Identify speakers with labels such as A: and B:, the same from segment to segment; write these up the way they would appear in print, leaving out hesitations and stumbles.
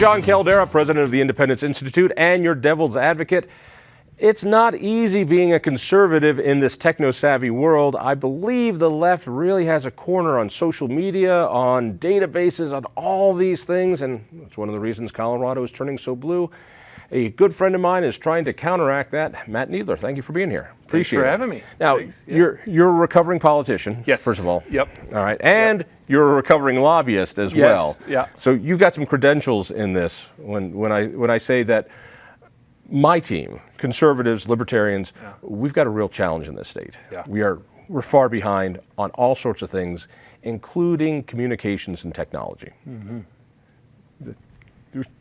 A: John Caldera, president of the Independence Institute and your devil's advocate. It's not easy being a conservative in this techno-savvy world. I believe the left really has a corner on social media, on databases, on all these things, and it's one of the reasons Colorado is turning so blue. A good friend of mine is trying to counteract that. Matt Needler, thank you for being here.
B: Appreciate it. Thanks for having me.
A: Now,
B: Yeah.
A: you're a recovering politician,
B: Yes.
A: first of all.
B: Yep.
A: All right, and you're a recovering lobbyist as
B: Yes.
A: well.
B: Yeah.
A: So you've got some credentials in this. When I say that my team, conservatives, libertarians, we've got a real challenge in this state.
B: Yeah.
A: We're far behind on all sorts of things, including communications and technology. Mm-hmm.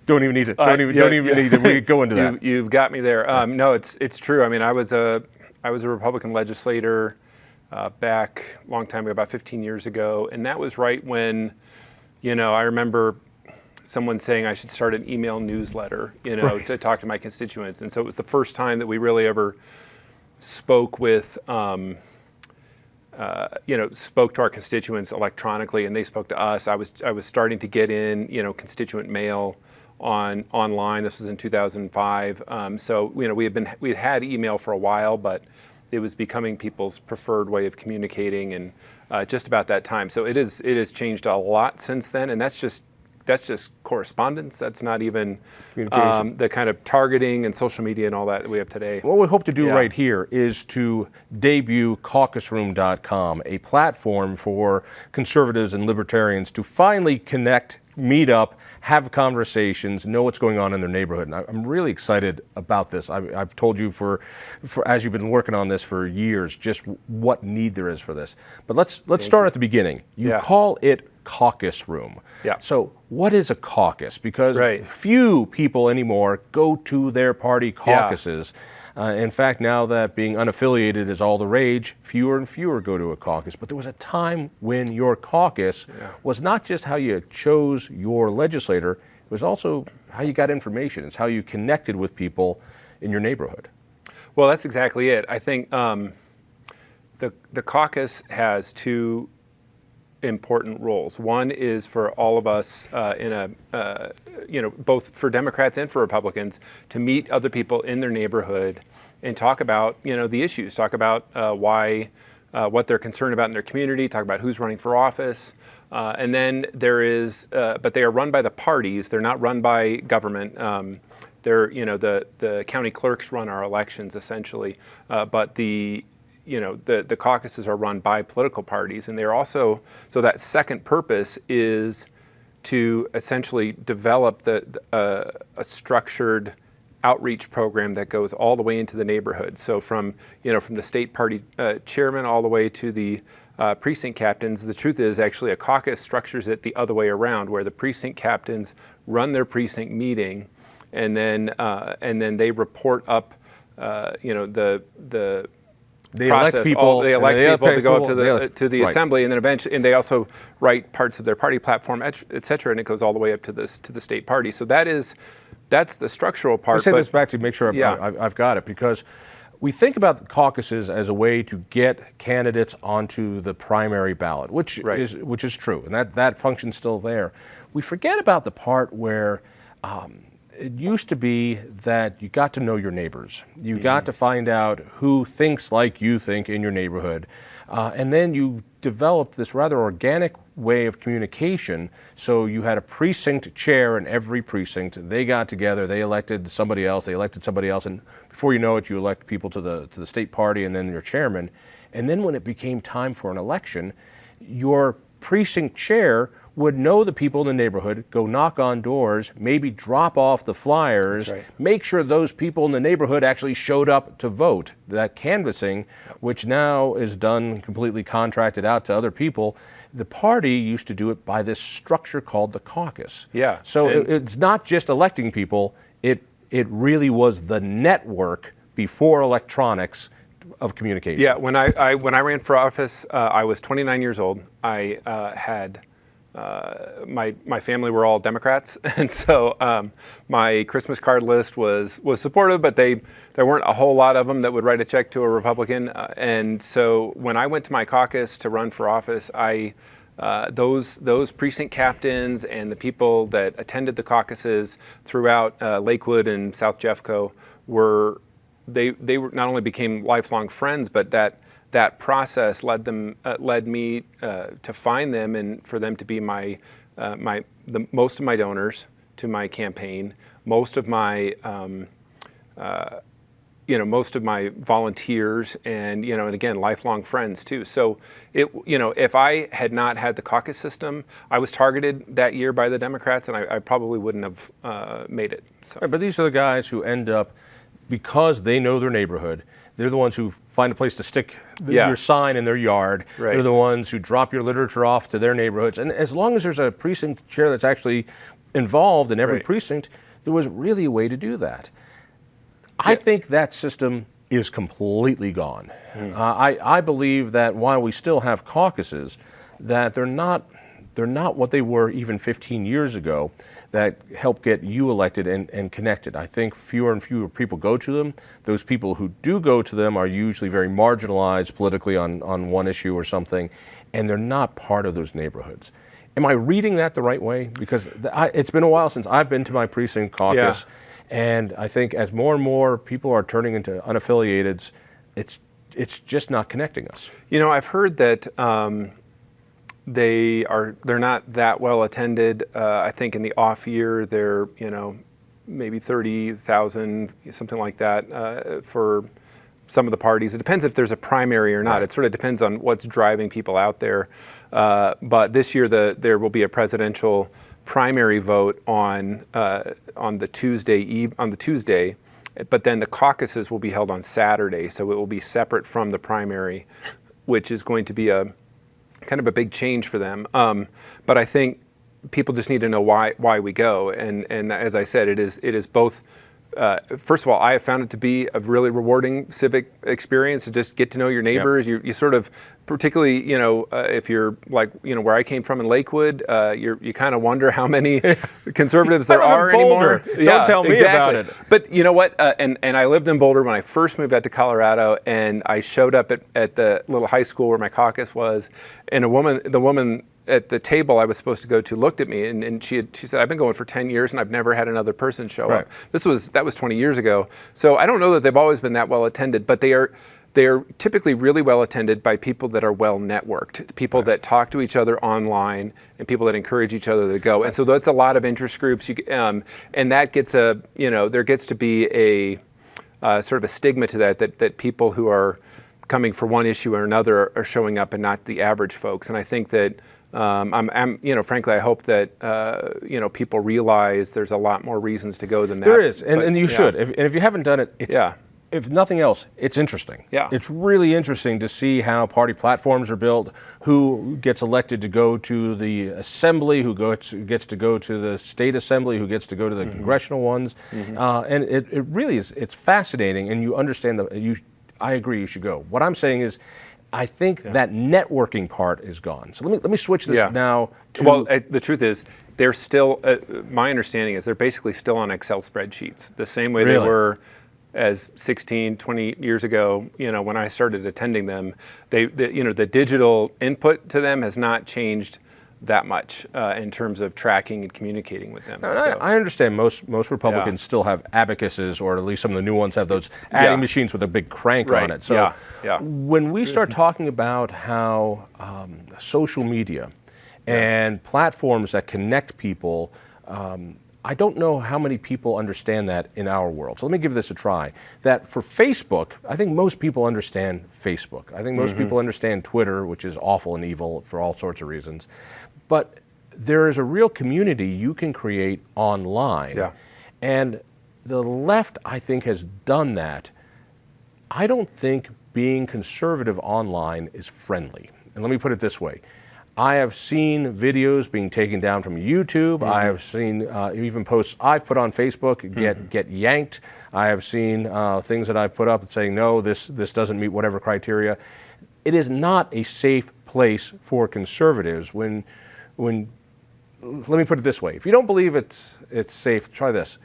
A: Don't even need to. Don't even need to go into that.
B: You've got me there. No, it's true. I mean, I was a Republican legislator back a long time ago, about 15 years ago, and that was right when, I remember someone saying I should start an email newsletter,
A: Right.
B: to talk to my constituents, and so it was the first time that we really ever spoke with. Spoke to our constituents electronically, and they spoke to us. I was starting to get in, constituent mail online. This was in 2005. So we had email for a while, but it was becoming people's preferred way of communicating, and just about that time. So it has changed a lot since then, and that's just correspondence. That's not even the kind of targeting and social media and all that we have today.
A: What we hope to do right here is to debut caucusroom.com, a platform for conservatives and libertarians to finally connect, meet up, have conversations, know what's going on in their neighborhood. And I'm really excited about this. I've told you for as you've been working on this for years, just what need there is for this. But let's start at the beginning. You call it Caucus Room.
B: Yeah.
A: So what is a caucus? Because
B: Right.
A: few people anymore go to their party caucuses. In fact, now that being unaffiliated is all the rage, fewer and fewer go to a caucus. But there was a time when your caucus was not just how you chose your legislator, it was also how you got information. It's how you connected with people in your neighborhood.
B: Well, that's exactly it. I think the caucus has two important roles. One is for all of us both for Democrats and for Republicans, to meet other people in their neighborhood and talk about, the issues, talk about what they're concerned about in their community, talk about who's running for office. And then there is, but they are run by the parties. They're not run by government. The county clerks run our elections essentially, but the caucuses are run by political parties, and they're also, so that second purpose is to essentially develop a structured outreach program that goes all the way into the neighborhood. So from the state party chairman all the way to the precinct captains. The truth is actually a caucus structures it the other way around, where the precinct captains run their precinct meeting, and then they report up,
A: They
B: process.
A: elect people.
B: They elect people to go up to the
A: right.
B: assembly, and then eventually, and they also write parts of their party platform, et cetera, and it goes all the way up to the state party. So that's the structural part.
A: Let me say this back to make sure I've got it, because we think about the caucuses as a way to get candidates onto the primary ballot, which is true, and that function's still there. We forget about the part where it used to be that you got to know your neighbors. You got to find out who thinks like you think in your neighborhood. And then you developed this rather organic way of communication. So you had a precinct chair in every precinct. They got together, they elected somebody else, and before you know it, you elect people to the state party and then your chairman. And then when it became time for an election, your precinct chair would know the people in the neighborhood, go knock on doors, maybe drop off the flyers, make sure those people in the neighborhood actually showed up to vote. That canvassing, which now is done completely contracted out to other people, the party used to do it by this structure called the caucus.
B: Yeah.
A: So it's not just electing people, it really was the network before electronics of communication.
B: Yeah, when I ran for office, I was 29 years old. I had my family were all Democrats, and so my Christmas card list was supportive, but there weren't a whole lot of them that would write a check to a Republican. And so when I went to my caucus to run for office, I those precinct captains and the people that attended the caucuses throughout Lakewood and South Jeffco were not only became lifelong friends, but that process led me to find them and for them to be most of my donors to my campaign, most of my most of my volunteers, and and again, lifelong friends too. So if I had not had the caucus system, I was targeted that year by the Democrats, and I probably wouldn't have made it. So.
A: Right, but these are the guys who end up, because they know their neighborhood, they're the ones who find a place to stick your sign in their yard.
B: Right.
A: They're the ones who drop your literature off to their neighborhoods. And as long as there's a precinct chair that's actually involved in every precinct, there was really a way to do that. I think that system is completely gone. I believe that while we still have caucuses, that they're not what they were even 15 years ago that help get you elected and connected. I think fewer and fewer people go to them. Those people who do go to them are usually very marginalized politically on one issue or something, and they're not part of those neighborhoods. Am I reading that the right way? Because it's been a while since I've been to my precinct caucus.
B: Yeah.
A: And I think as more and more people are turning into unaffiliateds, it's just not connecting us.
B: I've heard that they're not that well attended. I think in the off year they're maybe 30,000, something like that, for some of the parties. It depends if there's a primary or not. Right. It sort of depends on what's driving people out there. But this year there will be a presidential primary vote on the Tuesday, but then the caucuses will be held on Saturday, so it will be separate from the primary, which is going to be a kind of a big change for them. But I think people just need to know why we go, and as I said, it is both. First of all, I have found it to be a really rewarding civic experience to just get to know your neighbors. Yep. You sort of, particularly, if you're like, where I came from in Lakewood, you kind of wonder how many conservatives there are anymore.
A: Don't tell me about it.
B: But you know what? And I lived in Boulder when I first moved out to Colorado, and I showed up at the little high school where my caucus was, and the woman at the table I was supposed to go to looked at me, and she said, I've been going for 10 years and I've never had another person show up. That was 20 years ago. So I don't know that they've always been that well attended, but they are typically really well attended by people that are well networked, people that talk to each other online, and people that encourage each other to go. And so that's a lot of interest groups, and that gets there gets to be a sort of a stigma to that people who are coming for one issue or another are showing up and not the average folks. And I think that frankly, I hope that people realize there's a lot more reasons to go than that.
A: There is, and you should. If you haven't done it, if nothing else, it's interesting.
B: Yeah.
A: It's really interesting to see how party platforms are built, who gets elected to go to the assembly, who gets to go to the state assembly, who gets to go to the congressional ones. And it really is, it's fascinating, and you understand I agree you should go. What I'm saying is, I think that networking part is gone. So let me switch this now to...
B: Well, the truth is, they're still, my understanding is they're basically still on Excel spreadsheets, the same way they were as 16, 20 years ago, when I started attending them. The digital input to them has not changed that much in terms of tracking and communicating with them.
A: I understand most Republicans still have abacuses, or at least some of the new ones have those adding machines with a big crank on it. So when we start talking about how social media and platforms that connect people, I don't know how many people understand that in our world. So let me give this a try. That for Facebook, I think most people understand Facebook. I think most people understand Twitter, which is awful and evil for all sorts of reasons. But there is a real community you can create online. Yeah. And the left, I think, has done that. I don't think being conservative online is friendly. And let me put it this way. I have seen videos being taken down from YouTube. I have seen even posts I've put on Facebook get yanked. I have seen things that I've put up saying, no, this doesn't meet whatever criteria. It is not a safe place for conservatives. When let me put it this way. If you don't believe it's safe, try this.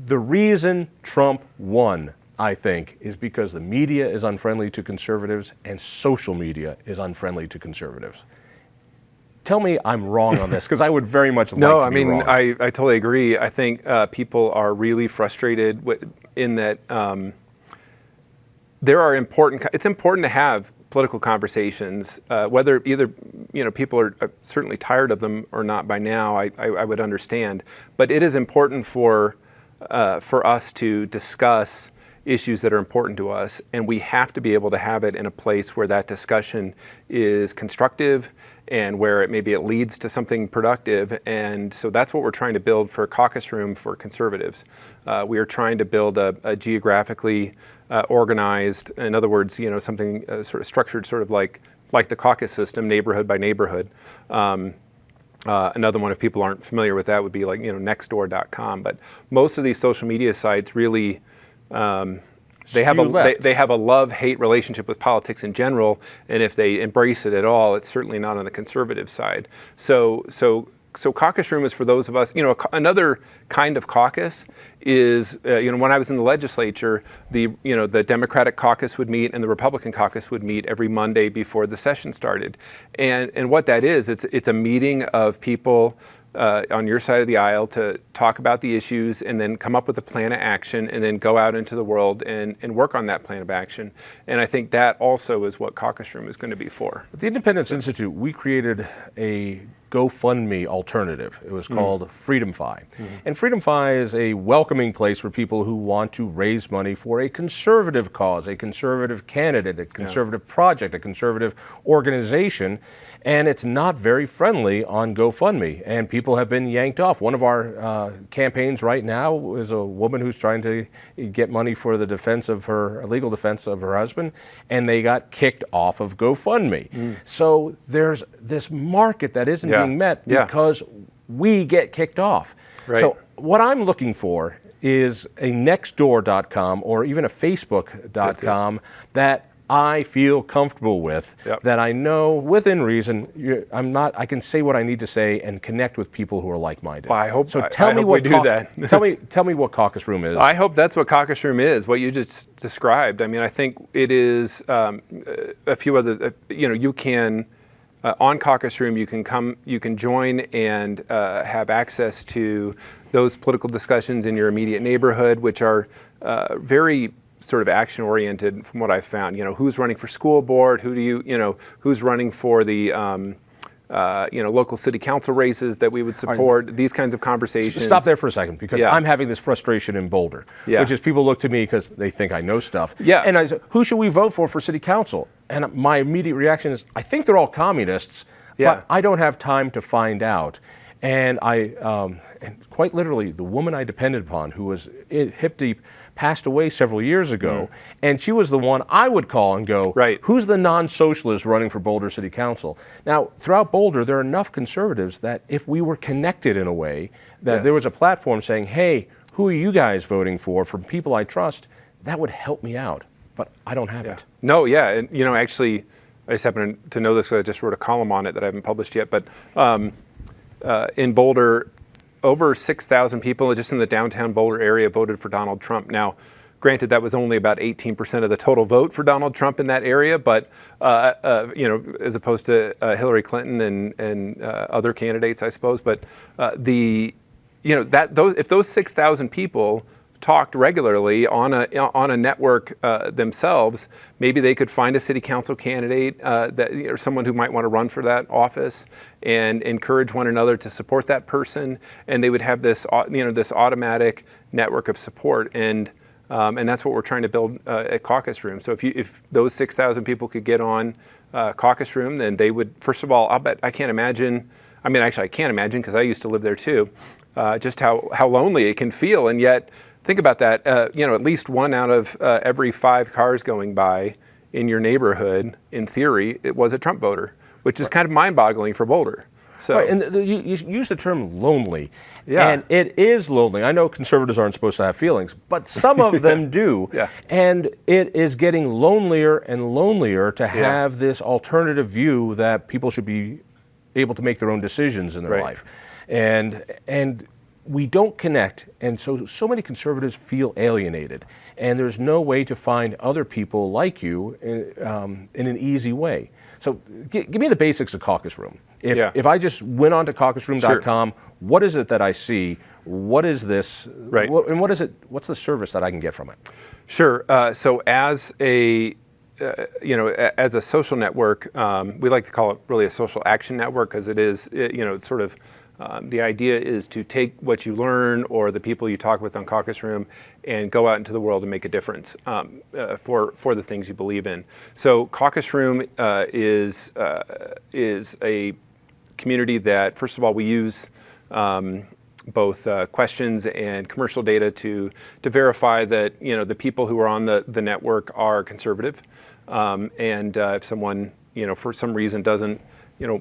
A: The reason Trump won, I think, is because the media is unfriendly to conservatives and social media is unfriendly to conservatives. tell me I'm wrong on this, because I would very much like
B: No,
A: to
B: I
A: be
B: mean,
A: wrong.
B: I totally agree. I think people are really frustrated in that there are it's important to have political conversations, whether either people are certainly tired of them or not by now. I would understand, but it is important for us to discuss issues that are important to us, and we have to be able to have it in a place where that discussion is constructive and where maybe it leads to something productive. And so that's what we're trying to build for Caucus Room for conservatives. We are trying to build a geographically organized, in other words, something sort of structured, sort of like the caucus system, neighborhood by neighborhood. Another one, if people aren't familiar with that, would be like nextdoor.com. But most of these social media sites really they have a love-hate relationship with politics in general, and if they embrace it at all, it's certainly not on the conservative side. So Caucus Room is for those of us. Another kind of caucus is when I was in the legislature, the Democratic caucus would meet and the Republican caucus would meet every Monday before the session started, and what that is, it's a meeting of people on your side of the aisle to talk about the issues and then come up with a plan of action and then go out into the world and work on that plan of action. And I think that also is what Caucus Room is going to be for.
A: At the Independence Institute, we created a GoFundMe alternative. It was called Freedom Fi. And Freedom Fi is a welcoming place for people who want to raise money for a conservative cause, a conservative candidate, a conservative project, a conservative organization. And it's not very friendly on GoFundMe, and people have been yanked off. One of our campaigns right now is a woman who's trying to get money for the defense of legal defense of her husband, and they got kicked off of GoFundMe. So there's this market that isn't being met because we get kicked off.
B: Right.
A: So what I'm looking for is a nextdoor.com or even a facebook.com that I feel comfortable with, that I know within reason I can say what I need to say and connect with people who are like-minded.
B: Well, I hope
A: so.
B: Tell me what we do that.
A: tell me what Caucus Room is.
B: I hope that's what Caucus Room is. What you just described. I mean, I think it is a few other. You can on Caucus Room you can come, you can join and have access to those political discussions in your immediate neighborhood, which are very sort of action-oriented from what I've found. Who's running for school board? Who's running for the local city council races that we would support? These kinds of conversations.
A: Stop there for a second, because I'm having this frustration in Boulder, which is people look to me because they think I know stuff. And I say, who should we vote for city council? And my immediate reaction is, I think they're all communists, but I don't have time to find out. And and quite literally, the woman I depended upon, who was hip deep, passed away several years ago, and she was the one I would call and go, who's the non-socialist running for Boulder City Council? Now, throughout Boulder, there are enough conservatives that if we were connected in a way, that there was a platform saying, hey, who are you guys voting for, from people I trust, that would help me out. But I don't have it.
B: No, and actually, I just happen to know this because I just wrote a column on it that I haven't published yet, but in Boulder, over 6,000 people just in the downtown Boulder area voted for Donald Trump. Now, granted, that was only about 18% of the total vote for Donald Trump in that area, but as opposed to Hillary Clinton and other candidates, I suppose. But if those 6,000 people talked regularly on a network themselves, maybe they could find a city council candidate or someone who might want to run for that office and encourage one another to support that person, and they would have this this automatic network of support, and that's what we're trying to build at Caucus Room. So if those 6,000 people could get on Caucus Room, then they would, first of all, I can't imagine. I mean, actually, I can't imagine, because I used to live there too, just how lonely it can feel, and yet. Think about that. At least one out of every 5 cars going by in your neighborhood, in theory, it was a Trump voter, which is kind of mind-boggling for Boulder. So,
A: and you use the term lonely, and it is lonely. I know conservatives aren't supposed to have feelings, but some of them do. And it is getting lonelier and lonelier to have this alternative view that people should be able to make their own decisions in their life, and we don't connect, and so many conservatives feel alienated, and there's no way to find other people like you in an easy way. So give me the basics of Caucus Room. If I just went on to caucusroom.com, what is it that I see? What is this?
B: Right.
A: And what is it? What's the service that I can get from it?
B: Sure. So as a as a social network, we like to call it really a social action network because it is, it's sort of, the idea is to take what you learn or the people you talk with on Caucus Room and go out into the world and make a difference for the things you believe in. So Caucus Room is a community that, first of all, we use both questions and commercial data to verify that the people who are on the network are conservative, and if someone for some reason doesn't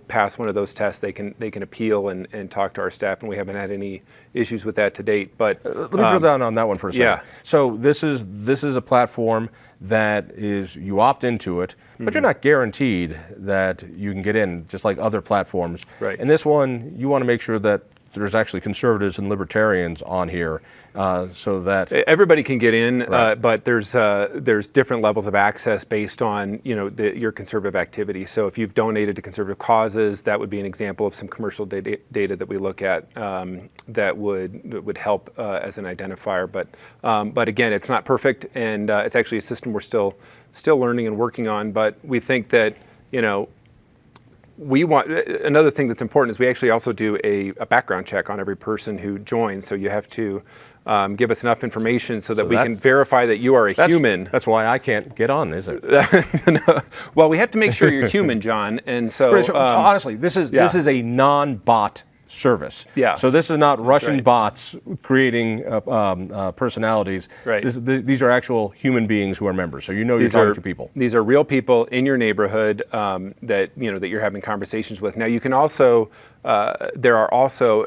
B: pass one of those tests, they can appeal and talk to our staff, and we haven't had any issues with that to date. But
A: let me drill down on that one for a second.
B: Yeah.
A: So this is a platform that is, you opt into it, but you're not guaranteed that you can get in, just like other platforms.
B: Right.
A: And this one, you want to make sure that there's actually conservatives and libertarians on here, so that
B: everybody can get in,
A: Right.
B: but there's different levels of access based on your conservative activity. So if you've donated to conservative causes, that would be an example of some commercial data that we look at that would help as an identifier. But again, it's not perfect, and it's actually a system we're still learning and working on. But we think that we want, another thing that's important is we actually also do a background check on every person who joins. So you have to give us enough information so that we can verify that you are a human.
A: That's why I can't get on, is it?
B: No. Well, we have to make sure you're human, John. And so,
A: honestly, this is a non-bot service.
B: Yeah.
A: So this is not Russian
B: right.
A: bots creating personalities.
B: Right.
A: These are actual human beings who are members. So you're talking to people.
B: These are real people in your neighborhood that you're having conversations with. Now you can also there are also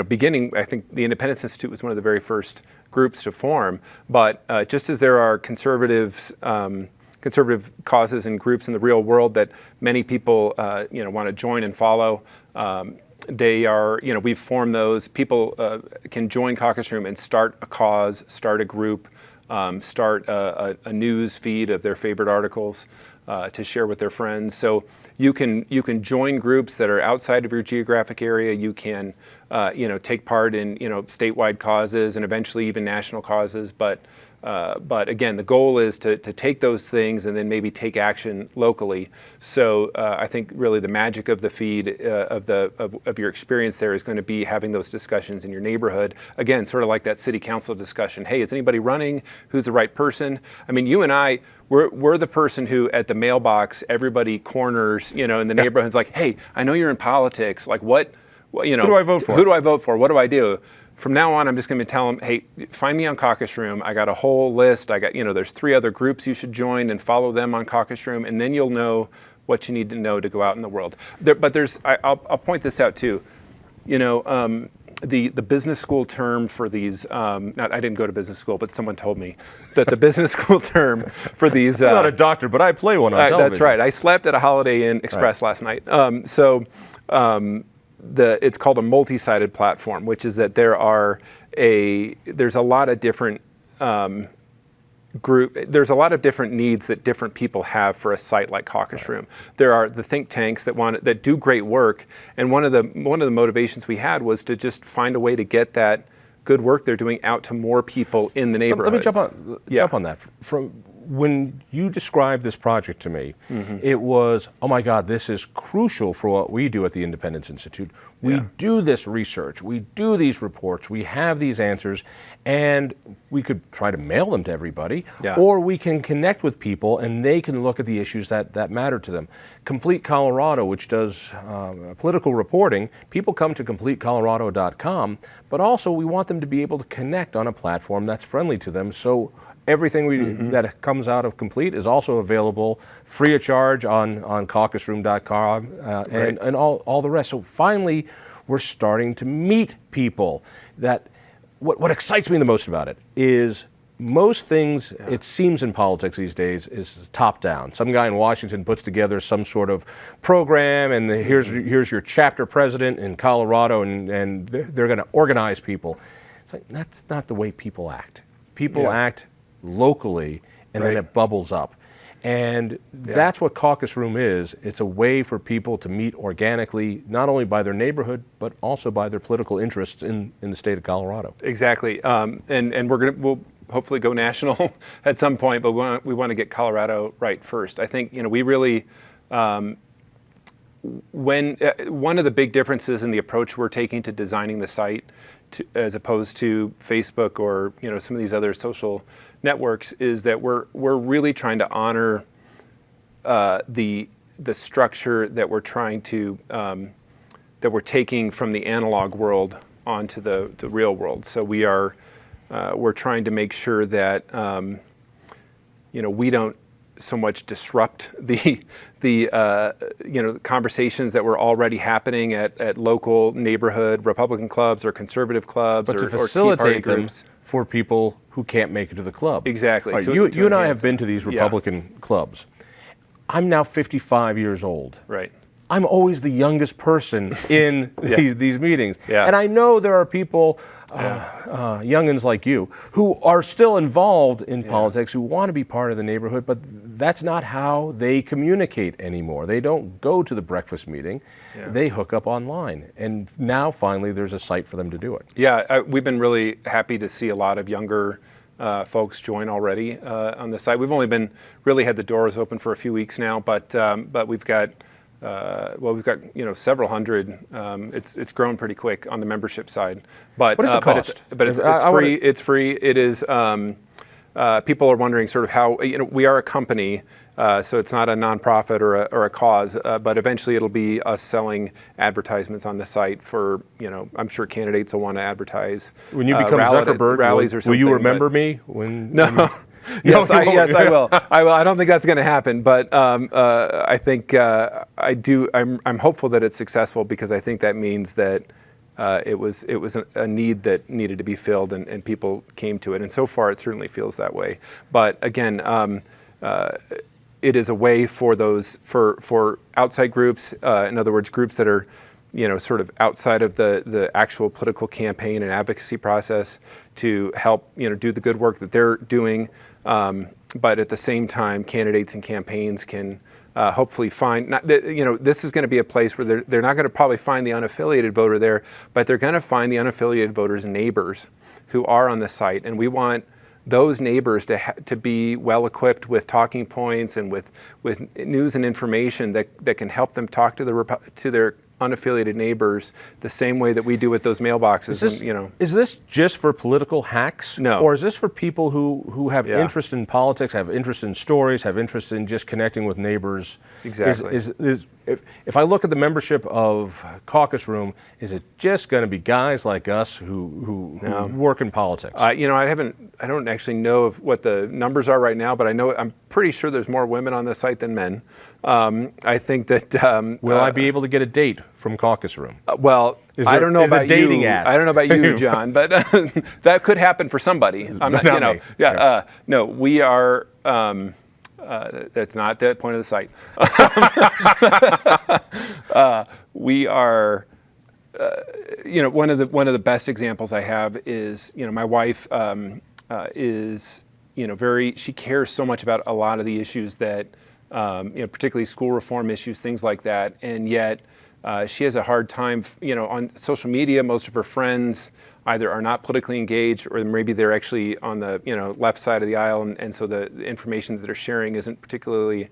B: beginning. I think the Independence Institute was one of the very first groups to form. But just as there are conservative causes and groups in the real world that many people want to join and follow. They are, we've formed those. People can join Caucus Room and start a cause, start a group, start a news feed of their favorite articles to share with their friends. So you can join groups that are outside of your geographic area. You can, take part in, statewide causes and eventually even national causes. But again, the goal is to take those things and then maybe take action locally. So I think really the magic of the feed of your experience there is going to be having those discussions in your neighborhood. Again, sort of like that city council discussion. Hey, is anybody running? Who's the right person? I mean, you and I, we're the person who at the mailbox everybody corners, in the neighborhood. It's like, hey, I know you're in politics. Like who
A: do I vote for?
B: Who do I vote for? What do I do? From now on, I'm just going to tell them, hey, find me on Caucus Room. I got a whole list. I got, there's 3 other groups you should join and follow them on Caucus Room, and then you'll know what you need to know to go out in the world. But I'll point this out too. The business school term for these, I didn't go to business school, but someone told me that the business school term for these.
A: I'm not a doctor, but I play one on television.
B: That's right. I slept at a Holiday Inn Express last night. It's called a multi-sided platform, which is that there's a lot of different there's a lot of different needs that different people have for a site like Caucus Room. There are the think tanks that do great work, and one of the motivations we had was to just find a way to get that good work they're doing out to more people in the neighborhoods.
A: Let me jump on that. When you described this project to me, it was, oh my God, this is crucial for what we do at the Independence Institute. We do this research, we do these reports, we have these answers, and we could try to mail them to everybody, or we can connect with people and they can look at the issues that matter to them. Complete Colorado, which does political reporting, people come to CompleteColorado.com, but also we want them to be able to connect on a platform that's friendly to them. So everything that comes out of Complete is also available free of charge on caucusroom.com and all the rest. So finally, we're starting to meet people. What excites me the most about it is most things, it seems in politics these days, is top down. Some guy in Washington puts together some sort of program, and here's your chapter president in Colorado, and they're going to organize people. It's like, that's not the way people act. People act locally, and then it bubbles up. And that's what Caucus Room is. It's a way for people to meet organically, not only by their neighborhood, but also by their political interests in the state of Colorado.
B: Exactly. And we'll hopefully go national at some point, but we want to get Colorado right first. I think, we really, one of the big differences in the approach we're taking to designing the site, as opposed to Facebook or some of these other social networks, is that we're really trying to honor the structure that we're trying to that we're taking from the analog world onto the real world. So we're trying to make sure that we don't so much disrupt the conversations that were already happening at local neighborhood Republican clubs or conservative clubs,
A: but
B: or
A: to
B: Tea Party
A: facilitate them
B: groups.
A: for people who can't make it to the club.
B: Exactly.
A: Right, you and I have been to these Republican clubs. I'm now 55 years old.
B: Right.
A: I'm always the youngest person in these meetings.
B: Yeah.
A: And I know there are people, youngins like you, who are still involved in politics, who want to be part of the neighborhood, but that's not how they communicate anymore. They don't go to the breakfast meeting. Yeah. They hook up online. And now, finally, there's a site for them to do it.
B: Yeah, we've been really happy to see a lot of younger folks join already on the site. We've only really had the doors open for a few weeks now, but we've got several hundred. It's grown pretty quick on the membership side. But
A: what is the cost?
B: But it's free. It's free. It is. People are wondering sort of how we are a company, so it's not a nonprofit or a cause. But eventually, it'll be us selling advertisements on the site for I'm sure candidates will want to advertise.
A: When you become Zuckerberg,
B: rallies or something.
A: Will you remember me when?
B: No. Yes, I will. I will. I don't think that's going to happen, but I think I do. I'm hopeful that it's successful, because I think that means that it was a need that needed to be filled, and people came to it. And so far, it certainly feels that way. But again, it is a way for those for outside groups. In other words, groups that are sort of outside of the actual political campaign and advocacy process, to help do the good work that they're doing. But at the same time, candidates and campaigns can hopefully find, this is going to be a place where they're not going to probably find the unaffiliated voter there, but they're going to find the unaffiliated voters' neighbors who are on the site. And we want those neighbors to be well equipped with talking points and with news and information that can help them talk to their unaffiliated neighbors the same way that we do with those mailboxes.
A: Is this just for political hacks?
B: No.
A: Or is this for people who have interest in politics, have interest in stories, have interest in just connecting with neighbors?
B: Exactly.
A: If I look at the membership of Caucus Room, is it just going to be guys like us who work in politics?
B: I don't actually know what the numbers are right now, but I'm pretty sure there's more women on the site than men. I think that
A: will I be able to get a date from Caucus Room?
B: I don't know about
A: dating
B: you.
A: app?
B: I don't know about you, John, but that could happen for somebody. I'm not,
A: me.
B: Yeah. No, we are. That's not the point of the site. We are. One of the best examples I have is my wife is she cares so much about a lot of the issues that particularly school reform issues, things like that, and yet she has a hard time on social media. Most of her friends either are not politically engaged, or maybe they're actually on the left side of the aisle, and so the information that they're sharing isn't particularly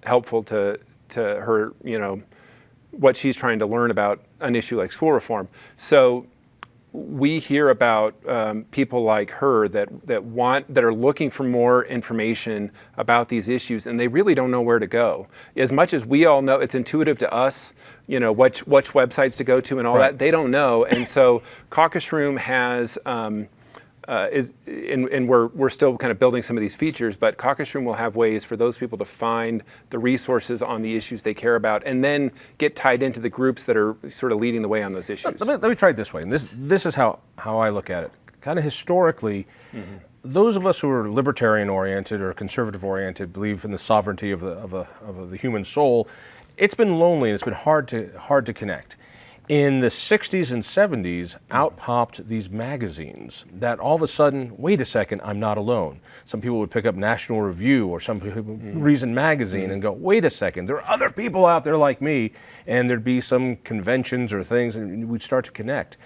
B: helpful to her, what she's trying to learn about an issue like school reform. So we hear about people like her that are looking for more information about these issues, and they really don't know where to go. As much as we all know, it's intuitive to us, which websites to go to and all that. They don't know, and so Caucus Room has we're still kind of building some of these features, but Caucus Room will have ways for those people to find the resources on the issues they care about, and then get tied into the groups that are sort of leading the way on those issues.
A: Let me try it this way, and this is how I look at it. Kind of historically, those of us who are libertarian-oriented or conservative-oriented believe in the sovereignty of the human soul. It's been lonely and it's been hard to connect. In the 60s and 70s, out popped these magazines that all of a sudden, wait a second, I'm not alone. Some people would pick up National Review or some people Reason Magazine and go, wait a second, there are other people out there like me, and there'd be some conventions or things, and we'd start to connect.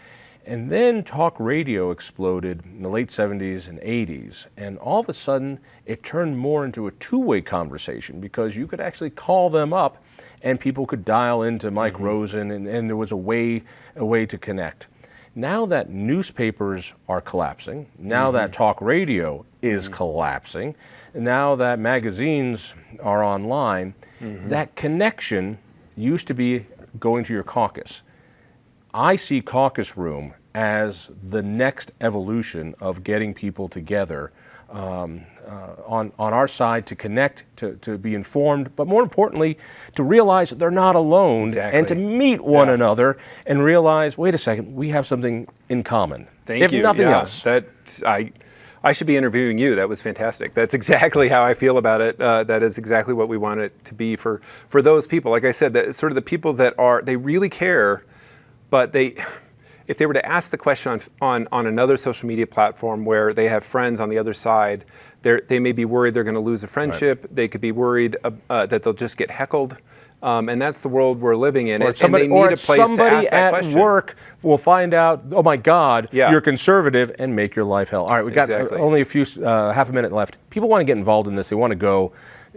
A: And then talk radio exploded in the late 70s and 80s, and all of a sudden, it turned more into a two-way conversation because you could actually call them up and people could dial into Mike Rosen, and there was a way to connect. Now that newspapers are collapsing, now that talk radio is collapsing, and now that magazines are online, that connection used to be going to your caucus. I see Caucus Room as the next evolution of getting people together on our side to connect, to be informed, but more importantly, to realize that they're not alone and to meet one another and realize, wait a second, we have something in common.
B: Thank you.
A: If nothing else.
B: I should be interviewing you. That was fantastic. That's exactly how I feel about it. That is exactly what we want it to be for those people. Like I said, that sort of the people that they really care, but if they were to ask the question on another social media platform where they have friends on the other side, they may be worried they're going to lose a friendship. Right. They could be worried that they'll just get heckled. And that's the world we're living in. And they need a place to ask that question.
A: Somebody at work will find out, oh my God, you're conservative, and make your life hell. All right, we've got only a few, half a minute left. People want to get involved in this. They want to go.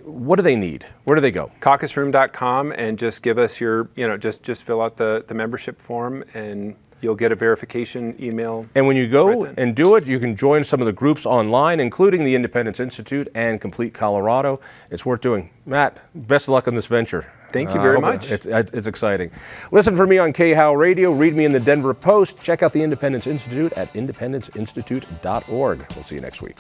A: What do they need? Where do they go?
B: Caucusroom.com, and just give us your, just fill out the membership form, and you'll get a verification email.
A: And when you go and do it, you can join some of the groups online, including the Independence Institute and Complete Colorado. It's worth doing. Matt, best of luck on this venture.
B: Thank you very much.
A: It's exciting. Listen for me on KHOW Radio. Read me in the Denver Post. Check out the Independence Institute at independenceinstitute.org. We'll see you next week.